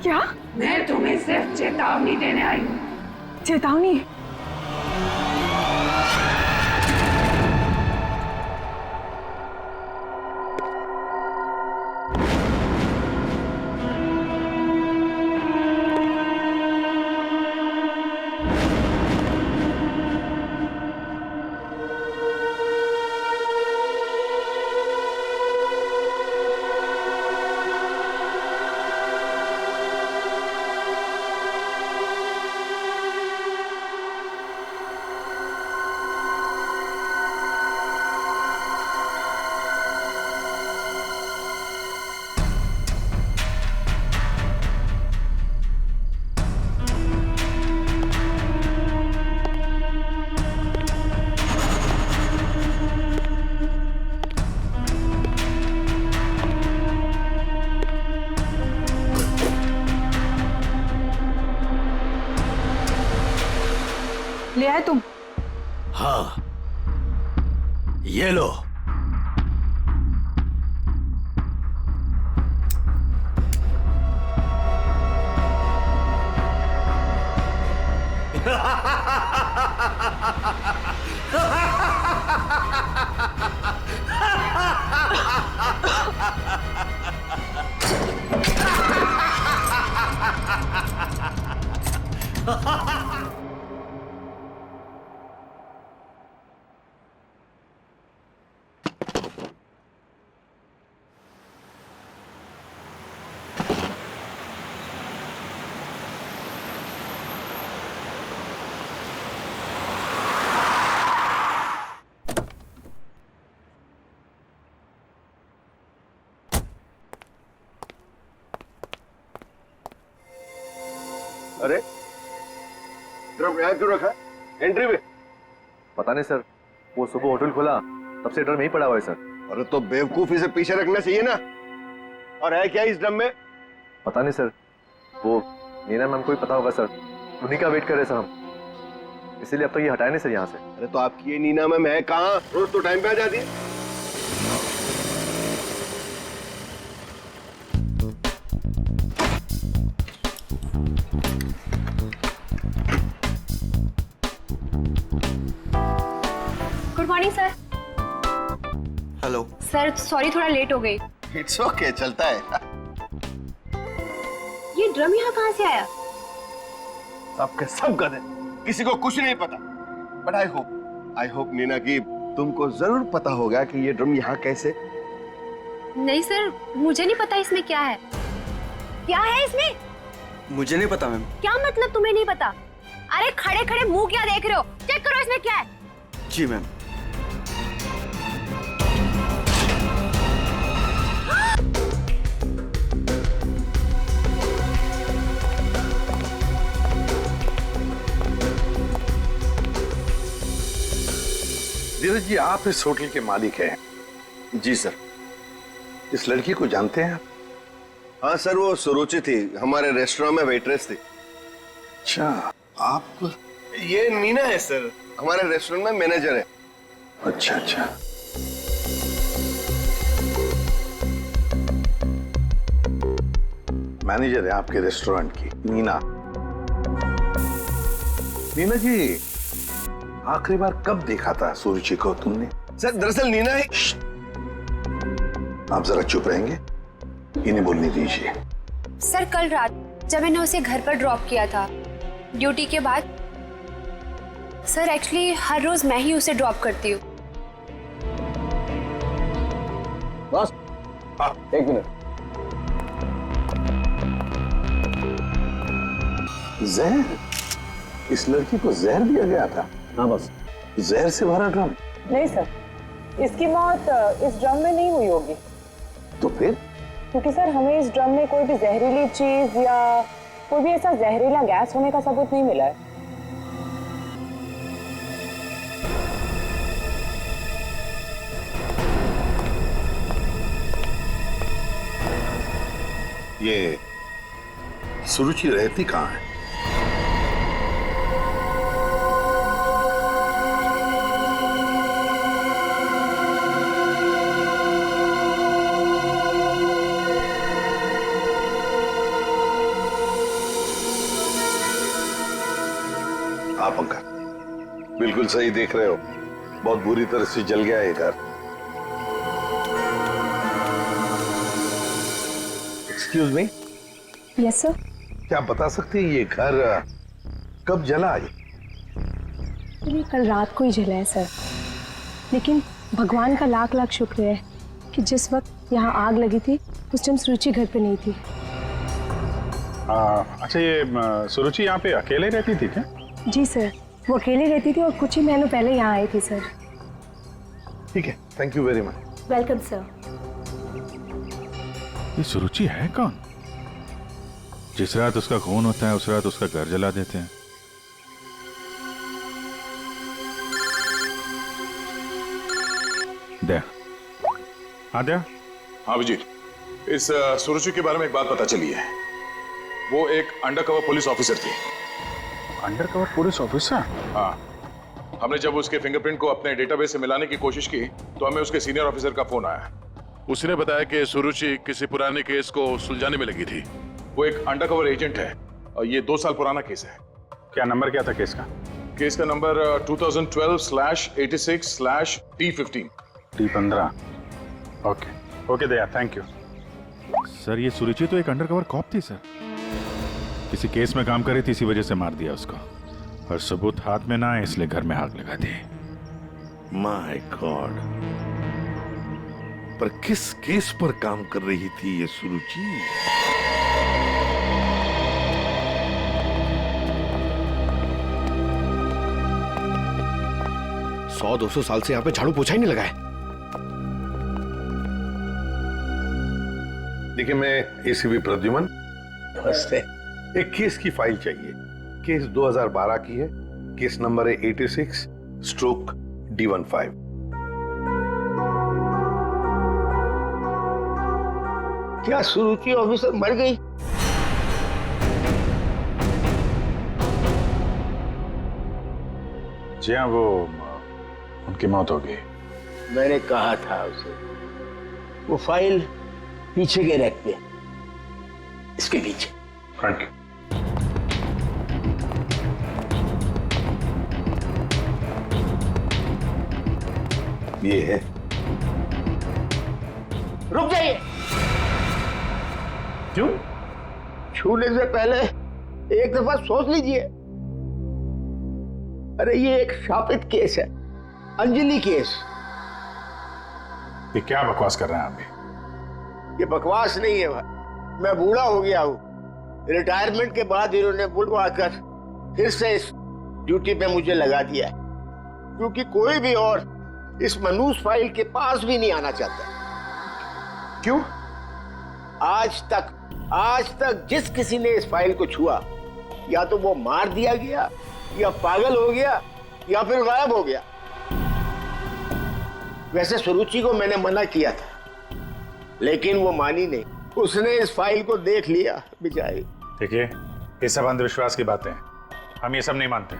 क्या? मैं तुम्हें सिर्फ चेतावनी देने आई हूँ। चेतावनी? ले आए तुम? हाँ, ये लो। अरे ड्रम यहाँ क्यों रखा? एंट्री में? पता नहीं सर, वो सुबह होटल खोला तब से ड्रम यहीं पड़ा हुआ है सर। अरे तो बेवकूफी से पीछे रखना चाहिए ना। और है क्या इस ड्रम में? पता नहीं सर, वो नीना मैम को ही पता होगा सर, उन्हीं का वेट कर रहे सर हम, इसीलिए अब तक ये हटाया नहीं सर यहाँ से। अरे तो आपकी ये नीना मैम है कहाँ? रोज तो टाइम पे आ जाती है। Good morning sir. Hello sir sorry थोड़ा लेट हो गई। इट्स ओके, चलता है। ये ड्रम यहाँ कहाँ से आया? सबके सब गधे, किसी को कुछ नहीं पता। बट आई होप नीना की तुमको जरूर पता होगा कि ये ड्रम यहाँ कैसे। नहीं सर, मुझे नहीं पता इसमें क्या है। क्या है इसमें? मुझे नहीं पता मैम। क्या मतलब तुम्हें नहीं पता? अरे खड़े खड़े मुंह क्या देख रहे हो? चेक करो इसमें क्या है। जी मैम। धीरज जी, आप इस होटल के मालिक हैं? जी सर। इस लड़की को जानते हैं आप? हाँ सर, वो सुरुचि थी, हमारे रेस्टोरेंट में वेट्रेस थी। अच्छा, आप? ये नीना है सर, हमारे रेस्टोरेंट में मैनेजर है। अच्छा अच्छा। मैनेजर है आपके रेस्टोरेंट की, नीना। नीना जी, आखिरी बार कब देखा था सुरुचि को तुमने? सर दरअसल नीना है। आप जरा चुप रहेंगे, इन्हें बोलने दीजिए। सर कल रात जब मैंने उसे घर पर ड्रॉप किया था ड्यूटी के बाद। सर एक्चुअली हर रोज मैं ही उसे ड्रॉप करती हूँ। बस हाँ, एक मिनट। जहर? इस लड़की को जहर दिया गया था? हाँ बस। जहर से भरा ड्रम? नहीं सर, इसकी मौत इस ड्रम में नहीं हुई होगी। तो फिर? क्योंकि सर हमें इस ड्रम में कोई भी जहरीली चीज या कोई भी ऐसा जहरीला गैस होने का सबूत नहीं मिला है। ये सुरुचि रहती कहाँ है? हाँ पंकज, बिल्कुल सही देख रहे हो, बहुत बुरी तरह से जल गया है घर। Excuse me, yes sir. क्या आप बता सकते हैं ये घर कब जला? ये कल रात को ही जला है सर, लेकिन भगवान का लाख लाख शुक्र है कि जिस वक्त यहाँ आग लगी थी उस टाइम सुरुचि घर पे नहीं थी। अच्छा, ये सुरुचि यहाँ पे अकेले रहती थी क्या? जी सर, वो अकेले रहती थी और कुछ ही महीनों पहले यहाँ आई थी सर। ठीक है, thank you very much. Welcome sir. ये सुरुचि है कौन? जिस रात उसका खून होता है उस रात उसका घर जला देते हैं। दया, हाँ दया। हाँ अभिजीत, इस सुरुचि के बारे में एक बात पता चली है। वो एक अंडरकवर पुलिस ऑफिसर थी। Undercover police officer? हाँ, हमने जब उसके फिंगरप्रिंट को अपने डेटाबेस से मिलाने की कोशिश की तो हमें उसके सीनियर ऑफिसर का फोन आया। उसने बताया कि सुरुचि किसी पुराने केस को सुलझाने में लगी थी। वो एक अंडरकवर एजेंट है और ये 2 साल पुराना केस है। क्या नंबर क्या था केस का? केस का number 2012/86/T15। T15। Okay okay Daya, thank you. Sir, ये सुरुचि तो एक अंडरकवर कॉप थी सर। किसी केस में काम कर रही थी, इसी वजह से मार दिया उसको, और सबूत हाथ में ना आए इसलिए घर में आग लगा दी। माय गॉड, पर किस केस पर काम कर रही थी ये सुरुचि? 100-200 साल से यहाँ पे झाड़ू पोछा ही नहीं लगा है। देखिए, मैं एसीपी प्रद्युमन। नमस्ते। एक केस की फाइल चाहिए। केस 2012 की है, केस नंबर है 86/D15। क्या सुरुचि ऑफिसर मर गई? जी हाँ, वो उनकी मौत हो गई। मैंने कहा था उसे, वो फाइल पीछे के रैक पे, इसके पीछे। Thank you. ये है। रुक जाइए। क्यों? छूने से पहले एक दफा सोच लीजिए। अरे ये एक शापित केस है, अंजलि केस। ये क्या बकवास कर रहे हैं आप भी? ये बकवास नहीं है भाई, मैं बूढ़ा हो गया हूँ। रिटायरमेंट के बाद इन्होंने बुलवाकर फिर से इस ड्यूटी पे मुझे लगा दिया है, क्योंकि कोई भी और इस मनूस फाइल के पास भी नहीं आना चाहता। क्यों? आज तक जिस किसी ने इस फाइल को छुआ, या तो वो मार दिया गया, या पागल हो गया, या फिर गायब हो गया। वैसे सुरुचि को मैंने मना किया था, लेकिन वो मानी नहीं। उसने इस फाइल को देख लिया बेचारी। देखिए, ये सब अंधविश्वास की बातें हैं, हम ये सब नहीं मानते।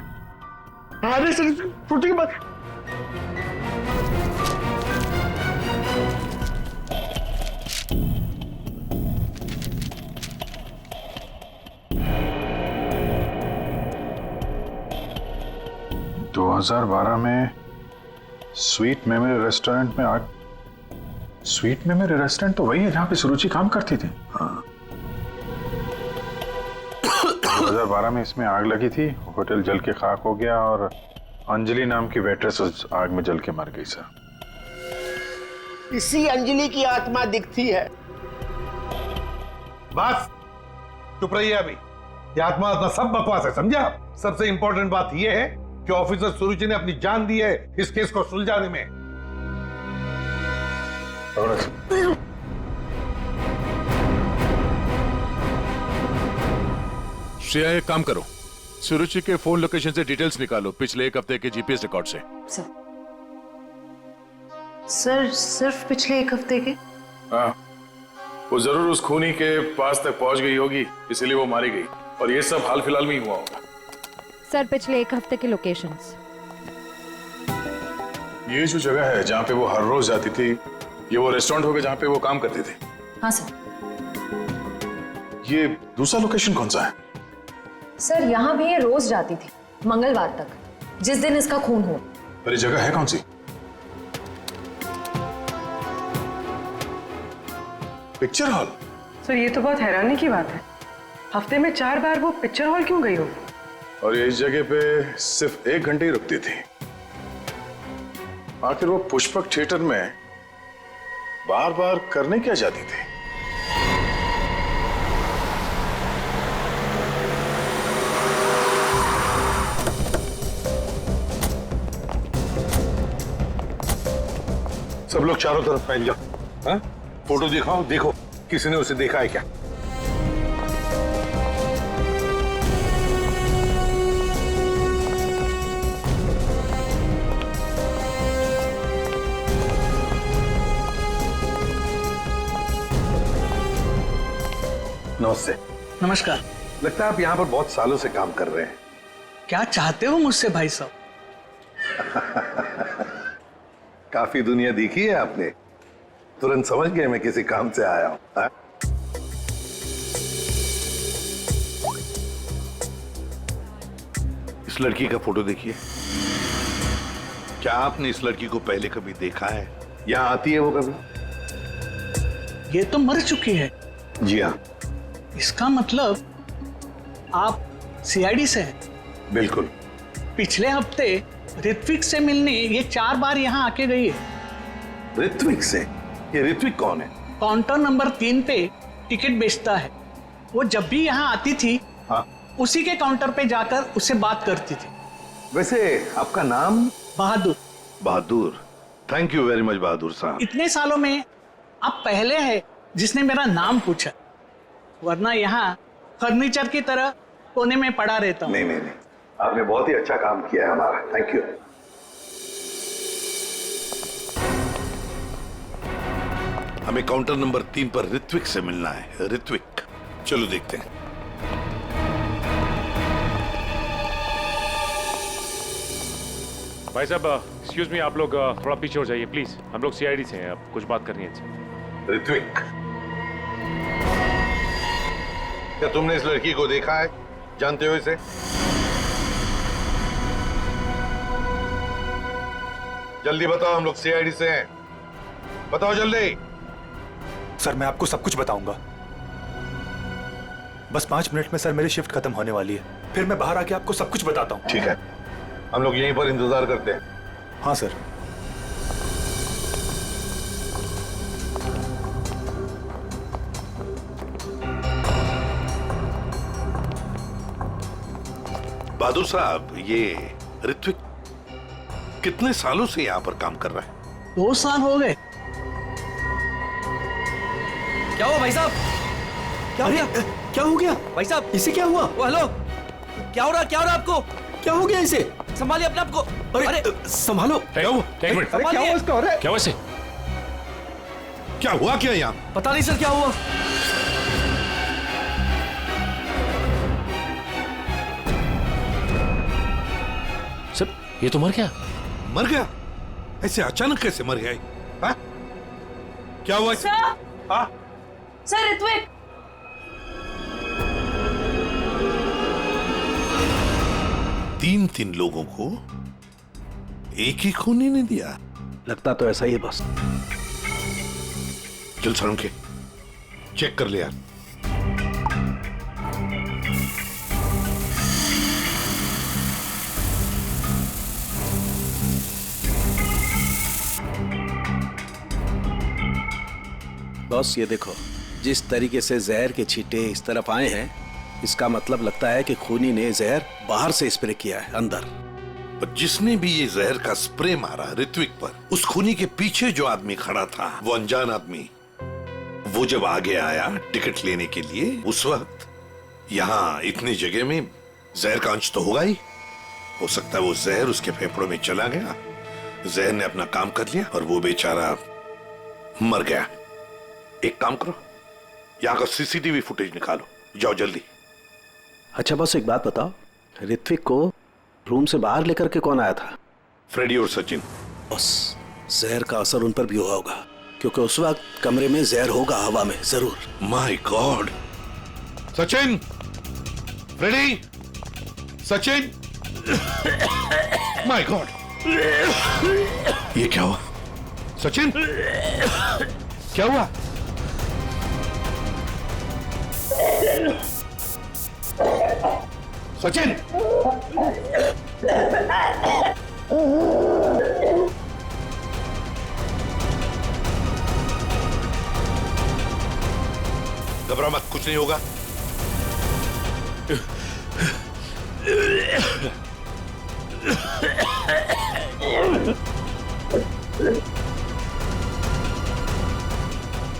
अरे सर, छोटी बात। तो 2012 में स्वीट मेमोरी रेस्टोरेंट में आग। स्वीट मेमोरी रेस्टोरेंट तो वही है जहां पे सुरुचि काम करती थी। हाँ। 2012 में इसमें आग लगी थी, होटल जल के खाक हो गया और अंजलि नाम की वेट्रेस उस आग में जल के मर गई सर। इसी अंजलि की आत्मा दिखती है। बस चुप रहिए अभी। ये आत्मा सब बकवास है, समझा? सबसे इंपॉर्टेंट बात यह है कि ऑफिसर सुरुचि ने अपनी जान दी है इस केस को सुलझाने में। श्रेया, एक काम करो, सुरुचि के फोन लोकेशन से डिटेल्स निकालो पिछले 1 हफ्ते के जीपीएस रिकॉर्ड से। सर सिर्फ पिछले 1 हफ्ते के? हाँ, वो जरूर उस खूनी के पास तक पहुंच गई होगी, इसलिए वो मारी गई, और ये सब हाल फिलहाल में ही हुआ होगा। सर पिछले 1 हफ्ते के लोकेशंस। ये जो जगह है जहाँ पे वो हर रोज जाती थी, ये वो रेस्टोरेंट होगा जहाँ पे वो काम करते थे? हाँ सर। ये दूसरा लोकेशन कौन सा है? सर यहाँ भी ये रोज जाती थी, मंगलवार तक, जिस दिन इसका खून हो। पर ये जगह है कौन सी? Picture hall. सर ये तो बहुत हैरानी की बात है, हफ्ते में 4 बार वो पिक्चर हॉल क्यों गई होगी? और ये इस जगह पे सिर्फ 1 घंटे ही रुकती थी। आखिर वो पुष्पक थिएटर में बार बार करने क्या जाती थी? सब लोग चारों तरफ फैल जाओ। हाँ? फोटो दिखाओ, देखो किसी ने उसे देखा है क्या? नमस्ते। नमस्कार। लगता है आप यहाँ पर बहुत सालों से काम कर रहे हैं। क्या चाहते हो मुझसे भाई साहब? काफी दुनिया देखी है आपने, तुरंत समझ गए मैं किसी काम से आया हूं। हाँ? इस लड़की का फोटो देखिए। क्या आपने इस लड़की को पहले कभी देखा है? यहाँ आती है वो कभी? ये तो मर चुकी है। जी हाँ। इसका मतलब आप सीआईडी से हैं? बिल्कुल। पिछले हफ्ते ऋत्विक से मिलने ये 4 बार यहाँ आके गई है। ऋत्विक से? ये ऋत्विक कौन है? काउंटर नंबर 3 पे टिकट बेचता है। वो जब भी यहाँ आती थी, हाँ, उसी के काउंटर पे जाकर उससे बात करती थी। वैसे आपका नाम? बहादुर। बहादुर, थैंक यू वेरी मच बहादुर साहब। इतने सालों में आप पहले हैं जिसने मेरा नाम पूछा, वरना यहाँ फर्नीचर की तरह कोने में पड़ा रहता हूँ। नहीं, आपने बहुत ही अच्छा काम किया है हमारा, थैंक यू। हमें काउंटर नंबर 3 पर ऋत्विक से मिलना है। ऋत्विक, चलो देखते हैं। भाई साहब एक्सक्यूज मी, आप लोग थोड़ा पीछे हो जाइए प्लीज, हम लोग सीआईडी से हैं, अब कुछ बात करनी है। ऋत्विक, क्या तुमने इस लड़की को देखा है? जानते हो इसे? जल्दी बताओ, हम लोग सीआईडी से हैं, बताओ जल्दी। सर मैं आपको सब कुछ बताऊंगा, बस 5 मिनट में सर मेरी शिफ्ट खत्म होने वाली है, फिर मैं बाहर आके आपको सब कुछ बताता हूँ। ठीक है, हम लोग यहीं पर इंतजार करते हैं। हाँ सर। बहादुर साहब, ये ऋत्विक कितने सालों से यहाँ पर काम कर रहा है? 2 साल हो गए। क्या हुआ भाई साहब? क्या हो गया भाई साहब? इसे क्या हुआ? हेलो, क्या हो रहा आपको? क्या हो गया इसे? संभालिए अपने आप को। अरे संभालो। क्या हुआ? क्या हुआ इसको? अरे क्या हुआ इसे? क्या हुआ क्या यहाँ? पता नहीं सर क्या हुआ। सर ये तो मर गया। मर गया? ऐसे अचानक कैसे मर गया? हाँ? क्या हुआ? हाँ? सर ऋत्विक, तीन लोगों को एक ही खूनी ने दिया। लगता तो ऐसा ही है बस। चल सर, उनके चेक कर लिया। बस ये देखो, जिस तरीके से जहर के छींटे इस तरफ आए हैं, इसका मतलब लगता है कि खूनी ने जहर बाहर से स्प्रे किया है अंदर। पर जिसने भी ये जहर का स्प्रे मारा ऋत्विक पर, उस खूनी के पीछे जो आदमी खड़ा था, वो अनजान आदमी, वो जब आगे आया टिकट लेने के लिए, उस वक्त यहाँ इतनी जगह में जहर का अंश तो होगा ही। हो सकता है वो जहर उसके फेफड़ों में चला गया, जहर ने अपना काम कर लिया और वो बेचारा मर गया। एक काम करो, यहाँ का सीसीटीवी फुटेज निकालो, जाओ जल्दी। अच्छा बस एक बात बताओ, ऋत्विक को रूम से बाहर लेकर के कौन आया था? फ्रेडी और सचिन। बस जहर का असर उन पर भी हुआ होगा, क्योंकि उस वक्त कमरे में जहर होगा, हवा में जरूर। My God. Sachin, Freddie, Sachin, my God, ये क्या हुआ? सचिन, क्या हुआ? सचिन, घबरा मत, कुछ नहीं होगा।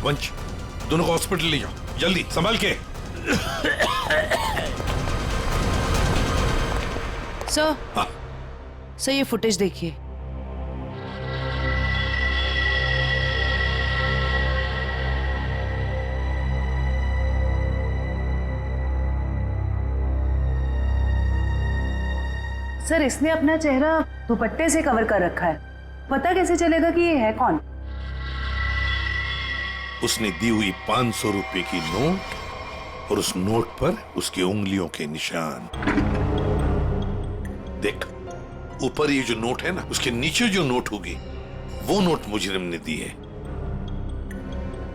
वंश, दोनों को हॉस्पिटल ले जाओ, जल्दी, संभाल के। सर, सर ये फुटेज देखिए। सर, इसने अपना चेहरा दुपट्टे से कवर कर रखा है, पता कैसे चलेगा कि ये है कौन? उसने दी हुई 500 रुपए की नोट और उस नोट पर उसकी उंगलियों के निशान। देख, ऊपर ये जो नोट है ना, उसके नीचे जो नोट होगी वो नोट मुजरिम ने दी है।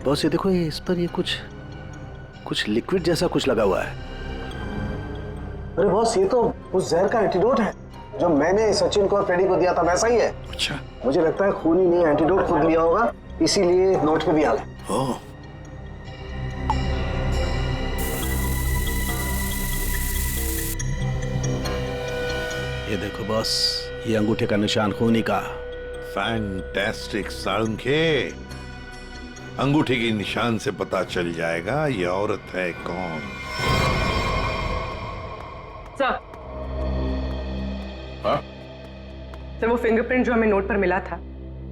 बॉस, ये देखो, ये इस पर ये कुछ लिक्विड जैसा कुछ लगा हुआ है। अरे बॉस, ये तो उस जहर का एंटीडोट है जो मैंने सचिन को और फ्रेडी को दिया था, वैसा ही है। अच्छा, मुझे लगता है खूनी ने एंटीडोट खुद लिया होगा, इसीलिए नोट पे भी आ गया। ओह, ये देखो बॉस, ये अंगूठे का निशान खूनी का। फैंटास्टिक सालुंखे, अंगूठे के निशान से पता चल जाएगा ये औरत है कौन। सर, हाँ सर, वो फिंगरप्रिंट जो हमें नोट पर मिला था,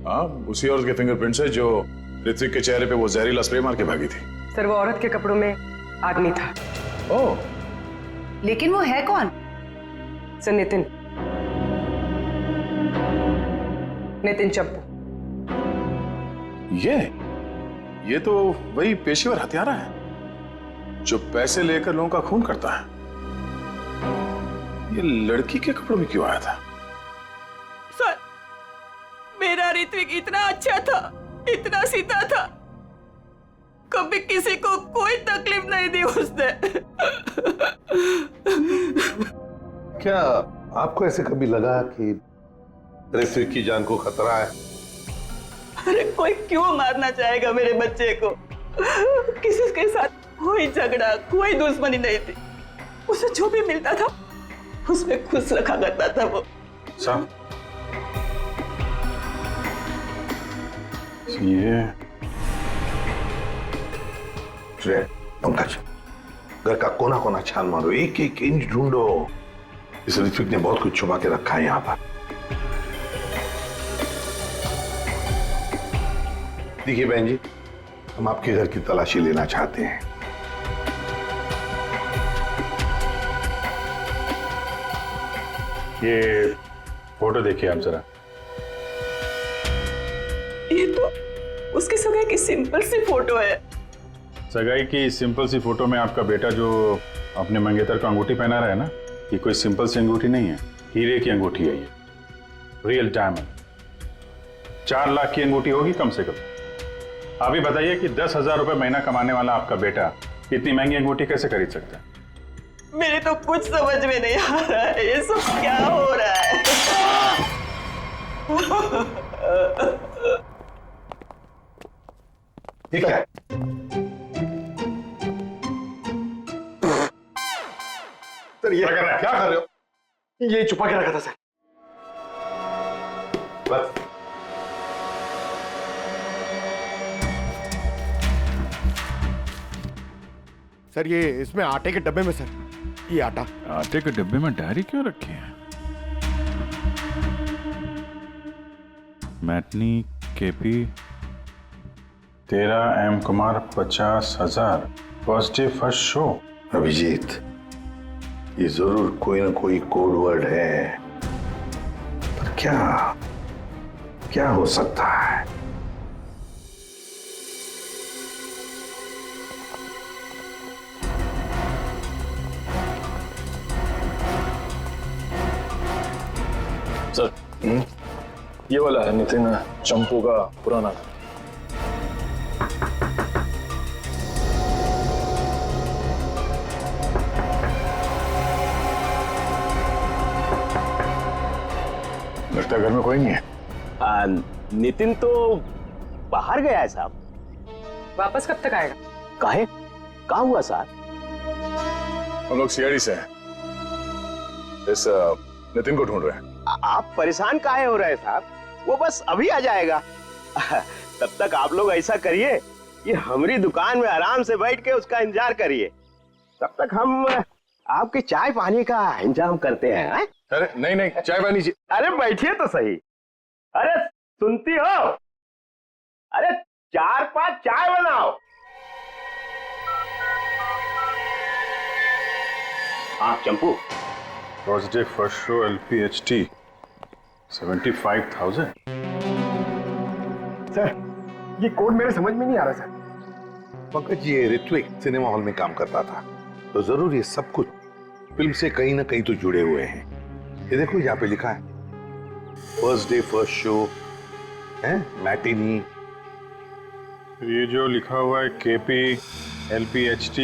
हाँ, उसी औरत के फिंगरप्रिंट्स है जो ऋत्विक के चेहरे पे वो जहरीला स्प्रे मार के भागी थी। सर वो औरत के कपड़ों में आदमी था। ओह, लेकिन वो है कौन? सर नितिन चप्पू। ये तो वही पेशेवर हत्यारा है जो पैसे लेकर लोगों का खून करता है। ये लड़की के कपड़ों में क्यों आया था? सर, मेरा ऋत्विक इतना अच्छा था, इतना सीधा था, कभी किसी को कोई तकलीफ नहीं दी उसने। क्या आपको ऐसे कभी लगा कि ऋत्विक की जान को खतरा है? अरे कोई क्यों मारना चाहेगा मेरे बच्चे को? किसी के साथ कोई झगड़ा, कोई दुश्मनी नहीं थी। उसे जो भी मिलता था उसमें खुश रखा करता था वो। साहब, ये पंकज, घर का कोना कोना छान मारो, एक एक इंच ढूंढो। इस ऋत्विक ने बहुत कुछ छुपा के रखा है यहाँ पर। देखिए बहन जी, हम आपके घर की तलाशी लेना चाहते हैं। ये फोटो देखिए आप जरा। ये तो उसकी सगाई की सिंपल सी फोटो है। सगाई की सिंपल सी फोटो में आपका बेटा जो अपने मंगेतर को अंगूठी पहना रहा है ना, ये कोई सिंपल सी अंगूठी नहीं है, हीरे की अंगूठी है ये, रियल डायमंड। 4 लाख की अंगूठी होगी कम से कम। आप ही बताइए कि 10,000 रुपए महीना कमाने वाला आपका बेटा इतनी महंगी अंगूठी कैसे खरीद सकता है? मेरे तो कुछ समझ में नहीं आ रहा है, ये सब क्या हो रहा है? ठीक है, सर ये क्या कर रहे हो? ये छुपा के रखा था सर। बस सर ये इसमें आटे के डब्बे में, सर ये आटा। आटे के डब्बे में डायरी क्यों रखी है? Matinee KP 13 M Kumar 50,000 first day first show. Abhijeet, ये जरूर कोई ना कोई कोड वर्ड है, पर क्या हो सकता है? सर ये वाला है नितिन चंपू का पुराना। लगता है घर में कोई नहीं है। नितिन तो बाहर गया है साहब। वापस कब तक आएगा? काहे? कहा हुआ साहब? हम लोग सीआईडी से हैं, इस नितिन को ढूंढ रहे हैं। आप परेशान काहे हो रहे हैं साहब? वो बस अभी आ जाएगा। तब तक आप लोग ऐसा करिए कि हमारी दुकान में आराम से बैठ के उसका इंतजार करिए। तब तक हम आपके चाय पानी का इंतजाम करते हैं। अरे नहीं नहीं, चाय पानी अरे बैठिए तो सही। अरे सुनती हो? अरे 4-5 चाय बनाओ। हाँ Champu. Thursday first show LPHT 75,000। Sir ये कोड मेरे समझ में नहीं आ रहा सर। पंकज, ये ऋत्विक सिनेमा हॉल में काम करता था, तो जरूर ये सब कुछ फिल्म से कहीं ना कहीं तो जुड़े हुए हैं। ये देखो यहाँ पे लिखा है फर्स्ट डे फर्स्ट शो है, मैटिनी। ये जो लिखा हुआ है KP LPHT,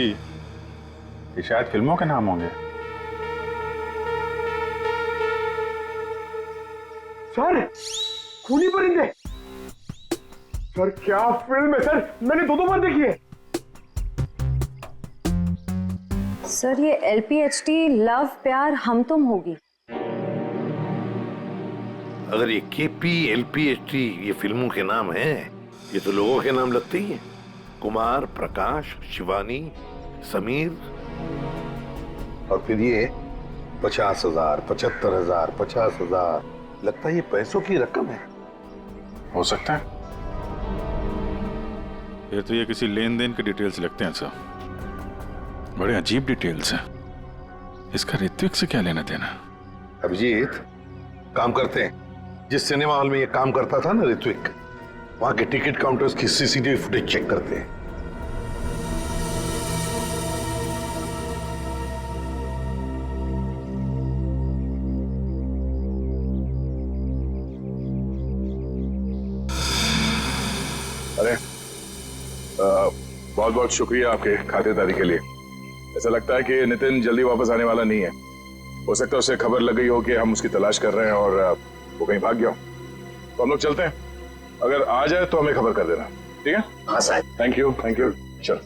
ये शायद फिल्मों के नाम होंगे। सर खूनी परिंदे। सर क्या फिल्म है सर, मैंने 2 बार देखी है। सर ये LPHT लव प्यार हम तुम होगी। अगर ये KP LPHT ये फिल्मों के नाम हैं, ये तो लोगों के नाम लगते ही हैं। कुमार, प्रकाश, शिवानी, समीर। और फिर ये 50,000, 75,000, 50,000, लगता है ये पैसों की रकम है। हो सकता है। फिर तो ये किसी लेन देन के डिटेल्स लगते हैं सर। बड़े अजीब डिटेल्स हैं। इसका ऋत्विक से क्या लेना देना? अभिजीत, काम करते हैं। जिस सिनेमा हॉल में ये काम करता था ना ऋत्विक, वहां के टिकट काउंटर्स की CCTV फुटेज चेक करते हैं। अरे बहुत बहुत शुक्रिया आपके खातिरदारी के लिए। ऐसा लगता है कि नितिन जल्दी वापस आने वाला नहीं है। हो सकता है उसे खबर लग गई हो कि हम उसकी तलाश कर रहे हैं और वो कहीं भाग गया हो। तो हम लोग चलते हैं, अगर आ जाए तो हमें खबर कर देना, ठीक है? हाँ साहब। Thank you thank you. चल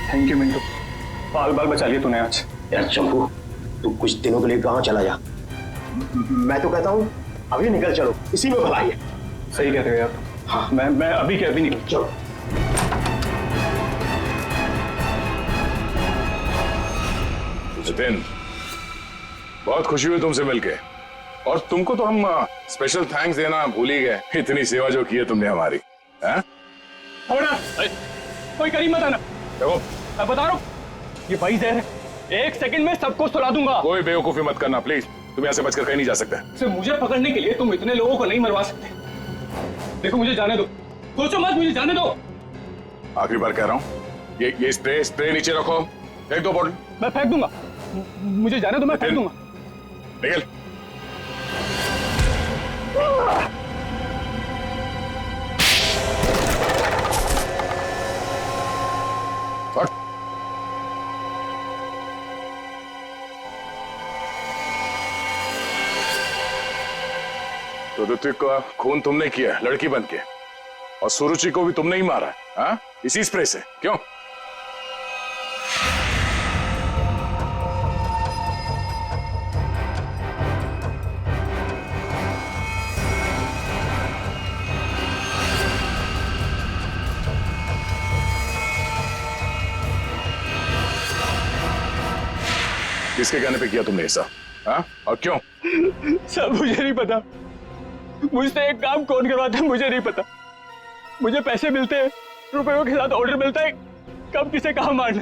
थैंक यू मिंटू, बाल बाल बचा लिए तूने आज। यार चंपू, तू कुछ दिनों के लिए गांव चला जा। मैं तो कहता हूँ अभी निकल चलो, इसी में भलाई है। सही कह रहे हो यार। हाँ मैं अभी के अभी निकल। चलो। नितिन, बहुत खुशी हुई तुमसे मिलके, और तुमको तो हम स्पेशल थैंक्स देना भूल ही गए। इतनी सेवा जो की है तुमने हमारी। कोई करीब मत आना। देखो मैं बता रहा हूँ, ये भाई जहर है, 1 सेकंड में सबको सुला दूंगा। कोई बेवकूफी मत करना प्लीज, तुम यहाँ से बचकर कहीं नहीं जा सकते। सिर्फ मुझे पकड़ने के लिए तुम इतने लोगों को नहीं मरवा सकते। देखो मुझे जाने दो, सोचो मत, मुझे जाने दो। आखिरी बार कह रहा हूँ, ये स्प्रे नीचे रखो, फेंक दो बॉटल। मैं फेंक दूंगा, मुझे जाने दो, मैं फेंक दूंगा। निकल। तो ऋत्विक का खून तुमने किया लड़की बन के, और सुरुचि को भी तुमने ही मारा है, हाँ? इसी स्प्रे से, क्यों? किसके कहने पे किया तुमने ऐसा, हाँ? और क्यों? सर मुझे नहीं पता, मुझसे एक काम कौन करवाता है मुझे नहीं पता। मुझे पैसे मिलते हैं, रुपयों के साथ ऑर्डर मिलता है कब किसे कहाँ मारना,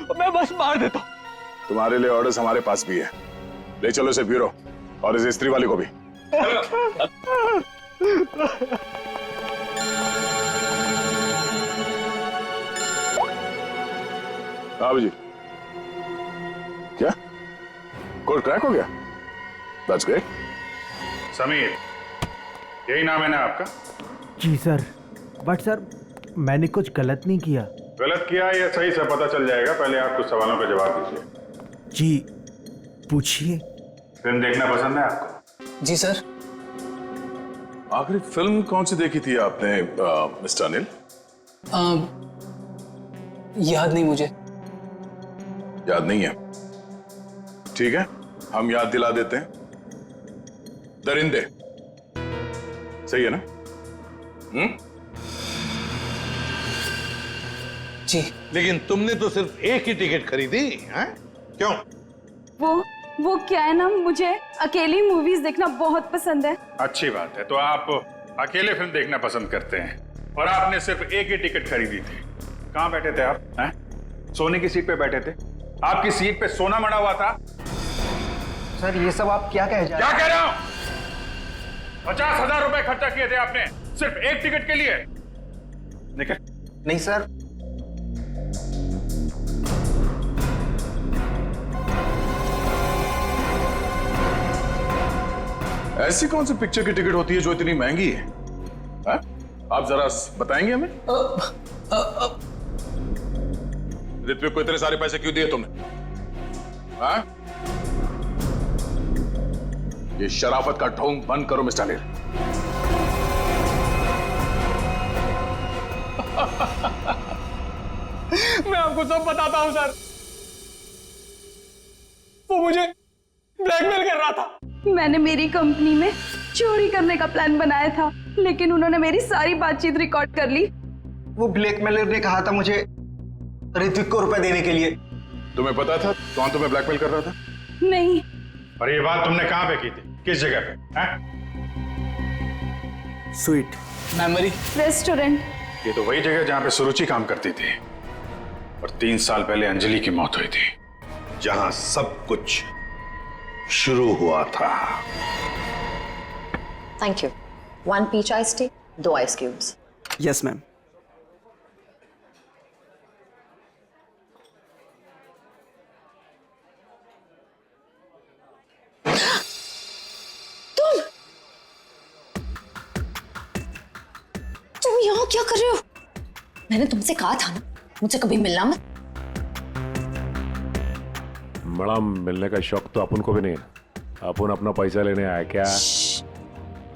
और मैं बस मार देता हूँ। तुम्हारे लिए ऑर्डर्स हमारे पास भी है, ले चलो इसे ब्यूरो, और इस स्त्री वाले को भी। हाँ जी। क्या कोड क्रैक हो गया? That's great. समीर, यही नाम है ना आपका? जी सर, बट सर मैंने कुछ गलत नहीं किया। गलत किया या सही से पता चल जाएगा, पहले आप कुछ सवालों का जवाब दीजिए। जी पूछिए। फिल्म देखना पसंद है आपको? जी सर। आखिरी फिल्म कौन सी देखी थी आपने मिस्टर अनिल? याद नहीं मुझे। याद नहीं है? ठीक है, हम याद दिला देते हैं। दरिंदे सही है ना? जी। लेकिन तुमने तो सिर्फ एक ही टिकट खरीदी हैं? क्यों? वो क्या है ना, मुझे अकेली मूवीज देखना बहुत पसंद है। अच्छी बात है, तो आप अकेले फिल्म देखना पसंद करते हैं और आपने सिर्फ एक ही टिकट खरीदी थी। कहाँ बैठे थे आप? हैं? सोने की सीट पे बैठे थे? आपकी सीट पे सोना मड़ा हुआ था? सर ये सब आप क्या कह क्या कह रहा हूं? 50,000 रुपए खर्चा किए थे आपने सिर्फ एक टिकट के लिए। निकल। नहीं सर। ऐसी कौन सी पिक्चर की टिकट होती है जो इतनी महंगी है? आप जरा बताएंगे हमें? ऋत्विक को इतने सारे पैसे क्यों दिए तुमने? ये शराफत का ढोंग बंद करो मिस्टर अनिल। मैं आपको सब बताता हूं सर। वो मुझे ब्लैकमेल कर रहा था। मैंने मेरी कंपनी में चोरी करने का प्लान बनाया था, लेकिन उन्होंने मेरी सारी बातचीत रिकॉर्ड कर ली। वो ब्लैकमेलर ने कहा था मुझे ऋत्विक को रुपए देने के लिए। तुम्हें पता था कौन तुम्हें ब्लैकमेल कर रहा था? नहीं। और ये बात तुमने कहां पे की थी? किस जगह पे? Sweet memory restaurant. ये तो वही जगह जहां पे सुरुचि काम करती थी और 3 साल पहले अंजलि की मौत हुई थी। जहां सब कुछ शुरू हुआ था। Thank you. 1 peach ice tea, 2 ice cubes. Yes ma'am. तुम यहाँ क्या कर रहे हो? मैंने तुमसे कहा था ना मुझसे कभी मिलना मत। मैडम, मिलने का शौक तो अपन को भी नहीं है। अपन अपना पैसा लेने आया क्या?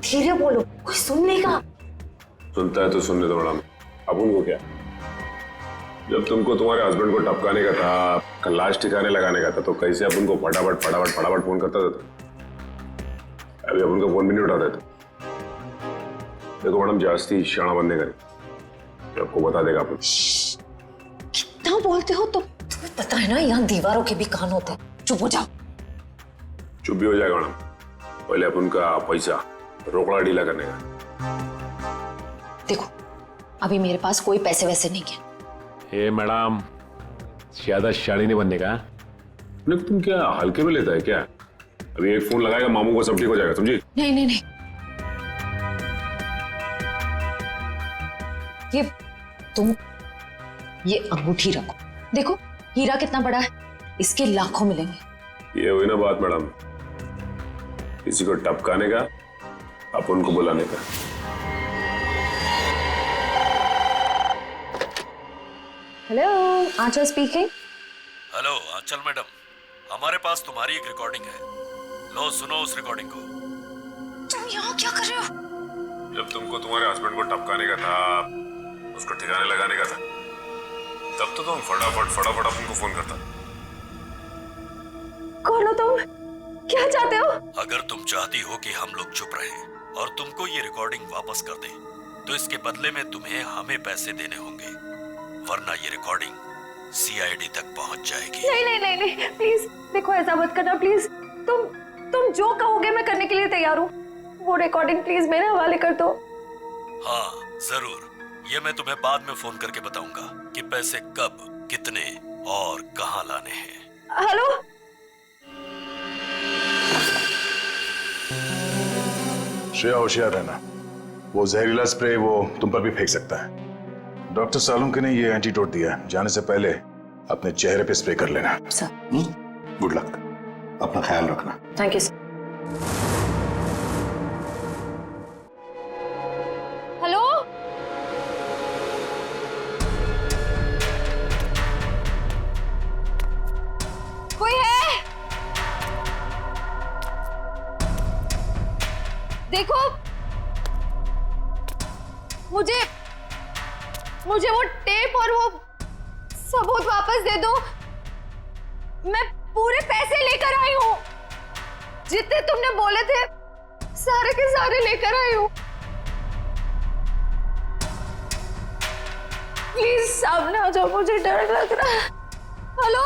धीरे बोलो, कोई सुन लेगा। सुनता है तो सुनने दो मैडम। अपन को क्या? जब तुमको तुम्हारे हस्बैंड को टपकाने का था, लाश ठिकाने लगाने का था, तो कैसे अपन को फटाफट फोन करता था? अभी अपन का फोन भी नहीं उठा रहे थे। देखो मैडम, जास्ती शाना बनने का आपको बता देगा अपन। कितना बोलते हो तुम? तुम्हें पता है ना यहाँ दीवारों के भी कान होते हैं। चुप हो जाओ। चुप भी हो जाएगा मैडम। पहले अपन का पैसा रोकड़ा ढीला करने का। देखो अभी मेरे पास कोई पैसे वैसे नहीं है। ए मैडम, ज्यादा शाड़ी नहीं बनने का। तुम क्या हल्के में लेता है क्या? अभी एक फोन लगाएगा मामू को, सब ठीक हो जाएगा, समझी? नहीं नहीं नहीं, ये अंगूठी रखो। देखो हीरा कितना बड़ा है, इसके लाखों मिलेंगे। ये हुई ना बात मैडम, किसी को टपकाने का, अपन को बुलाने का। हेलो, आंचल स्पीकिंग। हेलो आंचल मैडम, हमारे पास तुम्हारी एक रिकॉर्डिंग है। लो सुनो उस रिकॉर्डिंग को। तुम यहाँ क्या कर रहे हो? जब तुमको तुम्हारे हस्बैंड को टपकाने का था, उसको ठिकाने लगाने का था, तब तो तुम फटाफट उनको फोन करता। कौन हो तुम? क्या चाहते हो? अगर तुम चाहती हो कि हम लोग चुप रहें और तुमको ये रिकॉर्डिंग वापस कर दें, तो इसके बदले में तुम्हें हमें पैसे देने होंगे, वरना ये रिकॉर्डिंग सीआईडी तक पहुंच जाएगी। नहीं नहीं नहीं नहीं, प्लीज देखो ऐसा मत करना प्लीज। तुम जो कहोगे मैं करने के लिए तैयार हूँ। वो रिकॉर्डिंग प्लीज मेरे हवाले कर दो। हाँ जरूर, ये मैं तुम्हें बाद में फोन करके बताऊंगा कि पैसे कब, कितने और कहां लाने हैं। हेलो, श्रेया होशियार रहना, वो जहरीला स्प्रे वो तुम पर भी फेंक सकता है। डॉक्टर सालुंके ने ये एंटीडोट दिया है, जाने से पहले अपने चेहरे पे स्प्रे कर लेना। गुड लक, अपना ख्याल रखना। Thank you sir. हेलो, कोई है? देखो, मुझे वो टेप और वो सबूत वापस दे दो। मैं पूरे पैसे लेकर आई हूँ, जितने तुमने बोले थे सारे के सारे लेकर आई हूँ। प्लीज सामने आ जाओ, मुझे डर लग रहा है। हेलो,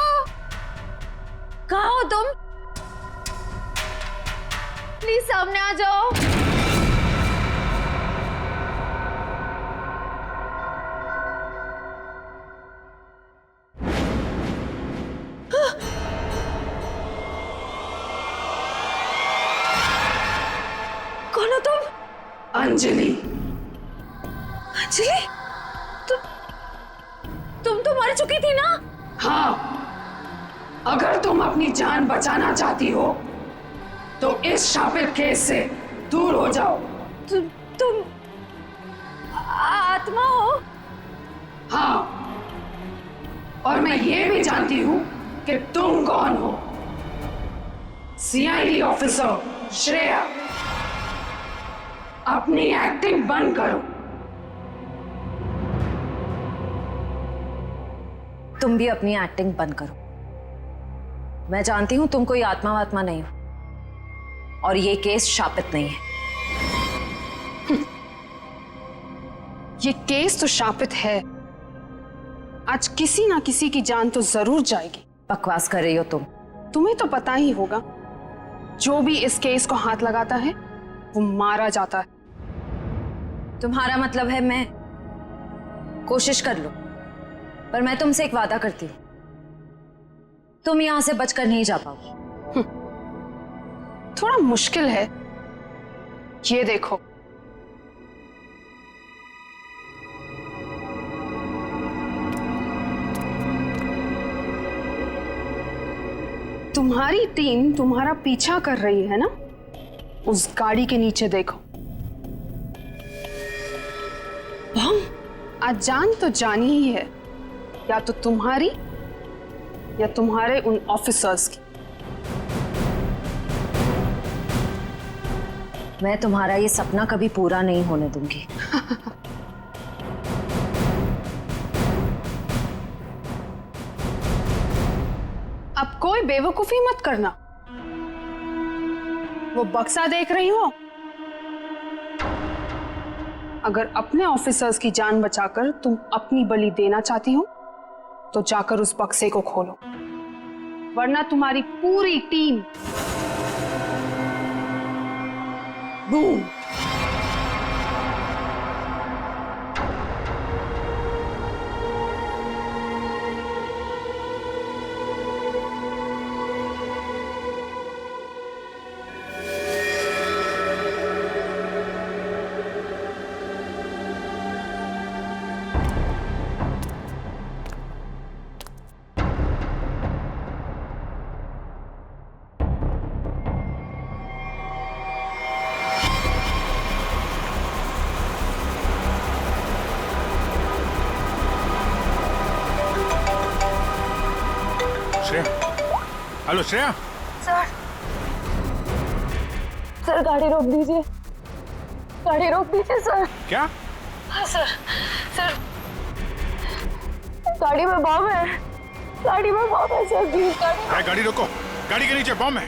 कहाँ हो तुम? प्लीज सामने आ जाओ। कौन हो तुम? अंजलि। अंजलि, तुम तो मर चुकी थी ना? हाँ, अगर तुम अपनी जान बचाना चाहती हो तो इस शापित केस से दूर हो जाओ। तुम आत्मा हो? हाँ, और मैं ये भी जानती हूँ कि तुम कौन हो। सीआईडी ऑफिसर श्रेया, अपनी एक्टिंग बंद करो। तुम भी अपनी एक्टिंग बंद करो। मैं जानती हूं तुम कोई आत्मा वात्मा नहीं हो, और ये केस शापित नहीं है। ये केस तो शापित है। आज किसी ना किसी की जान तो जरूर जाएगी। बकवास कर रही हो तुम। तुम्हें तो पता ही होगा, जो भी इस केस को हाथ लगाता है वो मारा जाता है। तुम्हारा मतलब है मैं कोशिश कर लूं, पर मैं तुमसे एक वादा करती हूं, तुम यहां से बचकर नहीं जा पाओगी। थोड़ा मुश्किल है। ये देखो, तुम्हारी टीम तुम्हारा पीछा कर रही है ना? उस गाड़ी के नीचे देखो। आज जान तो जानी ही है, या तो तुम्हारी या तुम्हारे उन ऑफिसर्स की। मैं तुम्हारा ये सपना कभी पूरा नहीं होने दूंगी। अब कोई बेवकूफी मत करना। वो बक्सा देख रही हो? अगर अपने ऑफिसर्स की जान बचाकर तुम अपनी बलि देना चाहती हो तो जाकर उस बक्से को खोलो, वरना तुम्हारी पूरी team boom. Hello Shreya. Sir गाड़ी रोक दीजिए, गाड़ी रोक दीजिए सर। क्या? हाँ सर, गाड़ी में बम है, गाड़ी में बम है सर, प्लीज गाड़ी रोको, गाड़ी के नीचे बम है।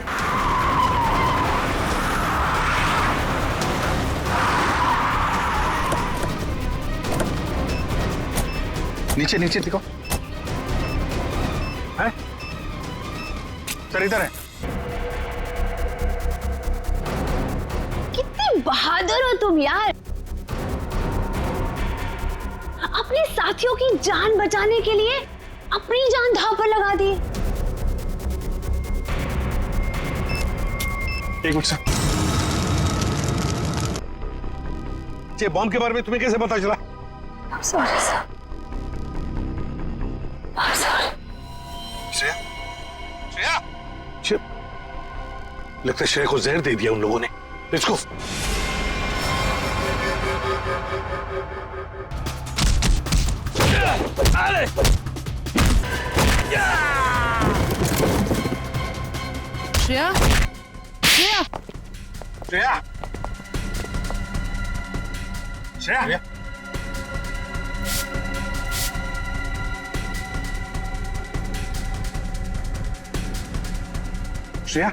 नीचे नीचे देखो। है? सर इधर है। कितनी बहादुर हो तुम यार, अपने साथियों की जान बचाने के लिए अपनी जान दांव पर लगा दी। एक मिनट सर। ये बॉम्ब के बारे में तुम्हें कैसे पता चला? I'm sorry, sir. I'm sorry. Shreya, Shreya, लगता है श्रेया को जहर दे दिया उन लोगों ने। इसको अरे श्रेया, श्रेया, श्रेया, श्रेया, श्रेया,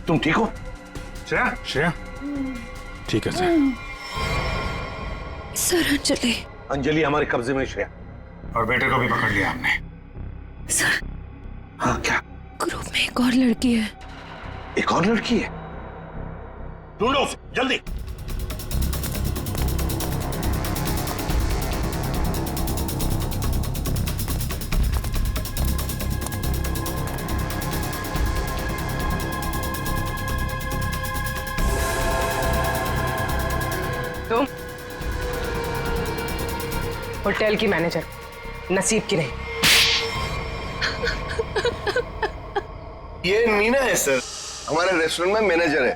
तुम ठीक हो? श्रेया, श्रेया, ठीक है सर। सर अंजलि। अंजलि हमारे कब्जे में। श्रेया, और बेटे को भी पकड़ लिया हमने। सर, हाँ क्या? ग्रुप में एक और लड़की है। एक और लड़की है? ढूंढो उसे, जल्दी। तुम होटल की मैनेजर, नसीब की नहीं। ये मीना है सर, हमारे रेस्टोरेंट में मैनेजर है।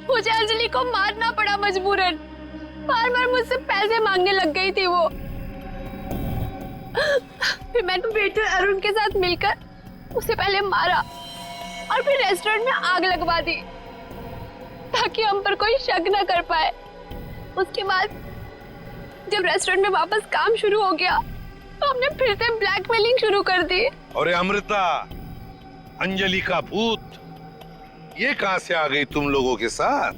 मुझे अंजलि को मारना पड़ा मजबूरन। बार बार मुझसे पैसे मांगने लग गई थी वो। फिर मैंने वेटर अरुण के साथ मिलकर उसे पहले मारा और फिर रेस्टोरेंट में आग लगवा दी ताकि हम पर कोई शक न कर पाए। उसके बाद जब रेस्टोरेंट में वापस काम शुरू हो गया तो हमने फिर से ब्लैकमेलिंग शुरू कर दी। अरे अमृता, अंजलि का भूत ये कहां से आ गई तुम लोगों के साथ?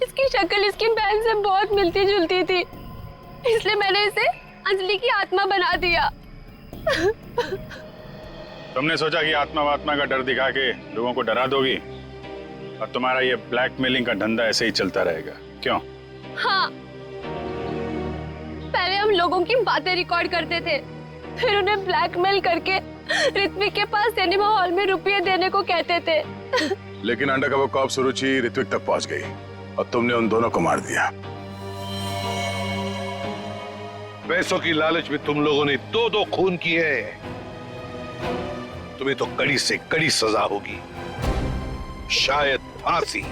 इसकी शक्ल इसकी बहन से बहुत मिलती जुलती थी, इसलिए मैंने इसे अंजलि की आत्मा बना दिया। तुमने सोचा कि आत्मा वात्मा का डर दिखा के लोगों को डरा दोगी और तुम्हारा ये ब्लैकमेलिंग का धंधा ऐसे ही चलता रहेगा, क्यों? हाँ, पहले हम लोगों की बातें रिकॉर्ड करते थे, फिर उन्हें ब्लैकमेल करके ऋत्विक के पास सिनेमा हॉल में रुपये देने को कहते थे। लेकिन अंडरकवर कॉप सुरुचि ऋत्विक तक पहुंच गई और तुमने उन दोनों को मार दिया। पैसों की लालच में तुम लोगों ने दो खून किए। तुम्हें तो कड़ी से कड़ी सजा होगी, शायद फांसी।